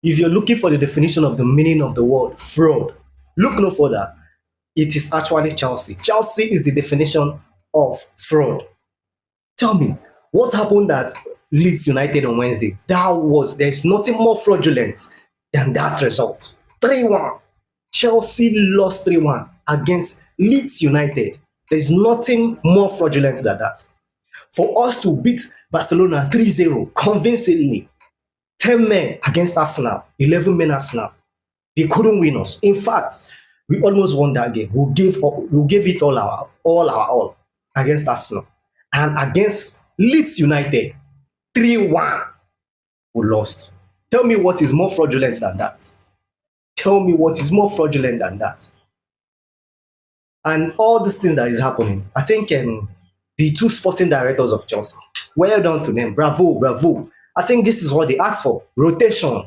If you're looking for the definition of the meaning of the word fraud, look no further. It is actually Chelsea. Chelsea is the definition of fraud. Tell me, what happened at Leeds United on Wednesday? There's nothing more fraudulent than that result. 3-1. Chelsea lost 3-1 against Leeds United. There's nothing more fraudulent than that. For us to beat Barcelona 3-0 convincingly, 10 men against Arsenal, 11 men Arsenal, they couldn't win us. In fact, we almost won that game. We gave it all our against Arsenal. And against Leeds United, 3-1, we lost. Tell me what is more fraudulent than that. Tell me what is more fraudulent than that. And all these things that is happening, I think the two sporting directors of Chelsea, well done to them. Bravo, bravo. I think this is what they asked for. Rotation.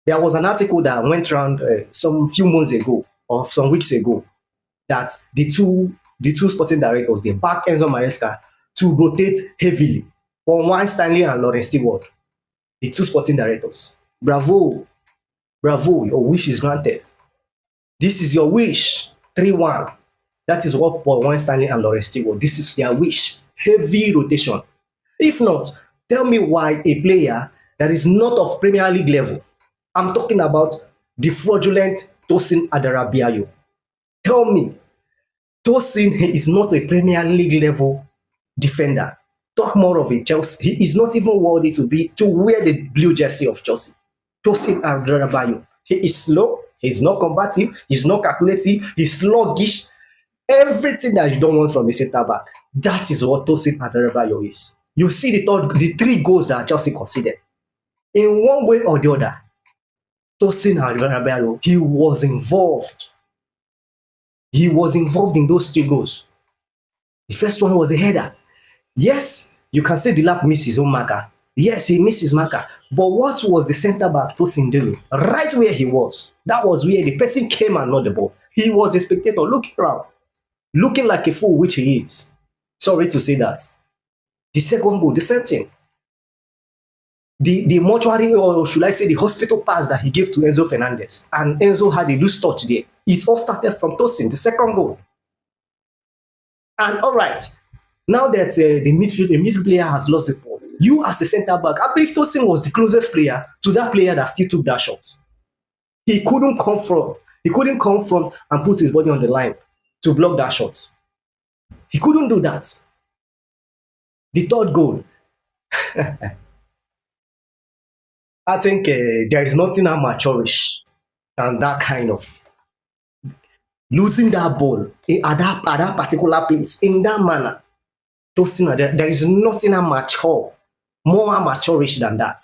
There was an article that went around some few months ago or some weeks ago that the two sporting directors, they backed Enzo Maresca to rotate heavily on Juan Stanley and Lawrence Stewart, the two sporting directors. Bravo, bravo, your wish is granted. This is your wish. 3-1. That is what for Juan Stanley and Lawrence Stewart. This is their wish. Heavy rotation. If not, tell me why a player that is not of Premier League level, I'm talking about the fraudulent Tosin Adarabiayo. Tell me, Tosin is not a Premier League level defender. Talk more of a Chelsea. He is not even worthy to wear the blue jersey of Chelsea. Tosin Adarabiayo. He is slow. He's not combative. He's not calculative. He's sluggish. Everything that you don't want from a centre back. That is what Tosin Adarabiayo is. You see the 3 goals that Chelsea conceded. In one way or the other, Tosin Adarabiayo, he was involved. He was involved in those 3 goals. The first one was a header. Yes, you can say Delap missed his own marker. Yes, he missed his marker. But what was the centre back Tosin doing? Right where he was. That was where the person came and not the ball. He was a spectator looking around, looking like a fool, which he is. Sorry to say that. The second goal, the same thing. The mortuary, or should I say the hospital pass that he gave to Enzo Fernandez. And Enzo had a loose touch there. It all started from Tosin, the second goal. And all right, now that the midfield player has lost the ball, you as a centre back, I believe Tosin was the closest player to that player that still took that shot. He couldn't confront. He couldn't confront and put his body on the line to block that shot. He couldn't do that. The third goal. I think there is nothing amateurish than that kind of losing that ball at that particular place in that manner. There is nothing more amateurish than that.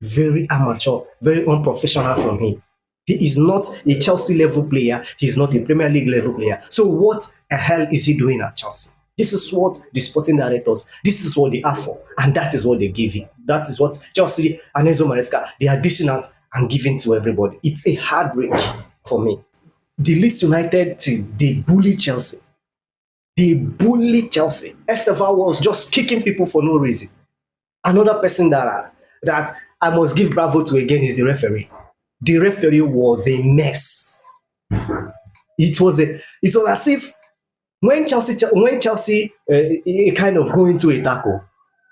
Very amateur, very unprofessional from him. He is not a Chelsea level player. He's not a Premier League level player. So what the hell is he doing at Chelsea? This is what the sporting directors, this is what they asked for, and that is what they give him. That is what Chelsea and Enzo Maresca, they are dishing out and giving to everybody. It's a heartbreak for me. The Leeds United team, they bully Chelsea. They bully Chelsea. Estevao was just kicking people for no reason. Another person that I must give bravo to again is the referee. The referee was a mess. It was as if when Chelsea kind of go into a tackle,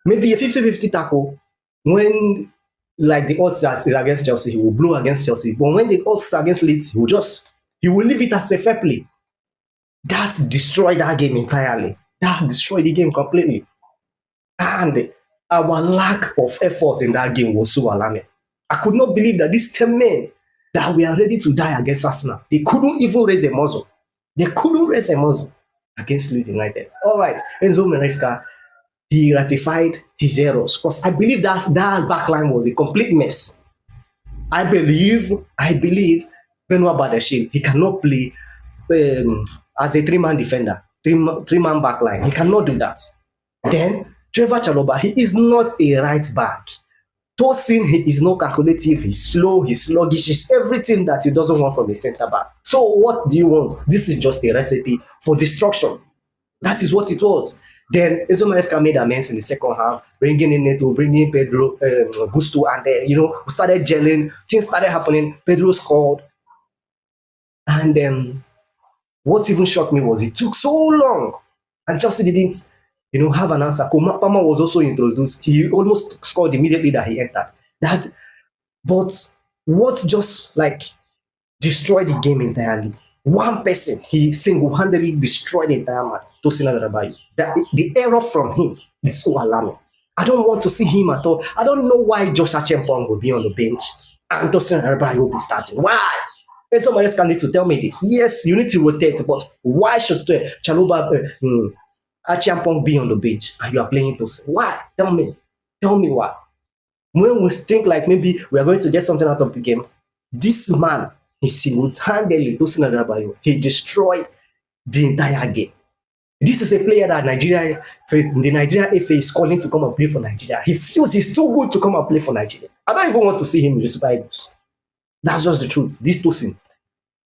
maybe a 50-50 tackle, when like the odds is against Chelsea, he will blow against Chelsea. But when the odds are against Leeds, he will leave it as a fair play. That destroyed that game entirely. That destroyed the game completely. And our lack of effort in that game was so alarming. I could not believe that these 10 men that were ready to die against Arsenal, they couldn't even raise a muzzle. They couldn't raise a muzzle against Leeds United. All right, Enzo Maresca, he ratified his errors because I believe that back line was a complete mess. I believe Benoit Badiashile, he cannot play as a 3-man defender, 3-man back line. He cannot do that. Then Trevor Chalobah, he is not a right back. Tosin, he is not calculative, he's slow, he's sluggish, he's everything that he doesn't want from a centre back. So what do you want? This is just a recipe for destruction. That is what it was. Then Enzo Maresca made amends in the second half, bringing in Neto, bringing in Pedro, Gusto, and we started gelling. Things started happening. Pedro scored, and what even shocked me was it took so long, and Chelsea didn't, have an answer. Palmer was also introduced. He almost scored immediately that he entered. That, but what just like destroyed the game entirely? One person, he single-handedly destroyed the entire match. Tosin Adarabioyo. The error from him is so alarming. I don't want to see him at all. I don't know why Josh Achempong will be on the bench and Tosin Adarabioyo will be starting. Why? And somebody else can need to tell me this. Yes, you need to rotate, but why should Chaluba Achiampong be on the bench and you are playing Tosin? Why? Tell me. Tell me why. When we think like maybe we are going to get something out of the game, this man, he single-handedly, Tosin Adarabioyo, he destroyed the entire game. This is a player that the Nigeria FA is calling to come and play for Nigeria. He feels he's too good to come and play for Nigeria. I don't even want to see him in the Super Eagles. That's just the truth. This Tosin,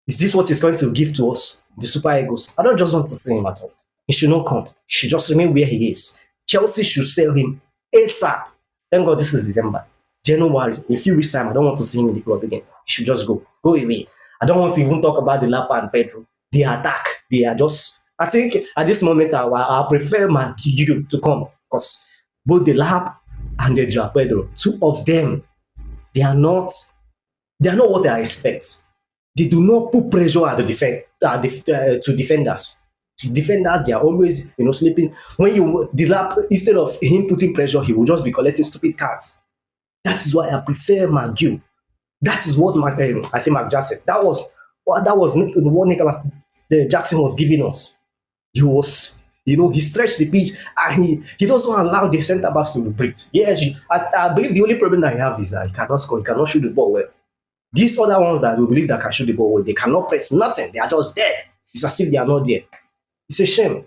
is this what he's going to give to us, the Super Eagles? I don't just want to see him at all. He should not come. He should just remain where he is. Chelsea should sell him ASAP. Thank God this is December. January, in a few weeks' time, I don't want to see him in the club again. He should just go. Go away. I don't want to even talk about the Lapa and Pedro. They attack. They are just... I think at this moment, I prefer my to come because both the Lap and the Joao Pedro, two of them, they are not what I expect. They do not put pressure at to defenders. Defenders, they are always sleeping. When the Lap, instead of him putting pressure, he will just be collecting stupid cards. That is why I prefer Maggie. That is what Mark Jackson. That was what Nicholas Jackson was giving us. He was, he stretched the pitch and he doesn't allow the centre backs to breathe. Yes, I believe the only problem that he have is that he cannot score, he cannot shoot the ball well. These other ones that we believe that can shoot the ball well, they cannot press nothing. They are just dead. It's as if they are not there. It's a shame.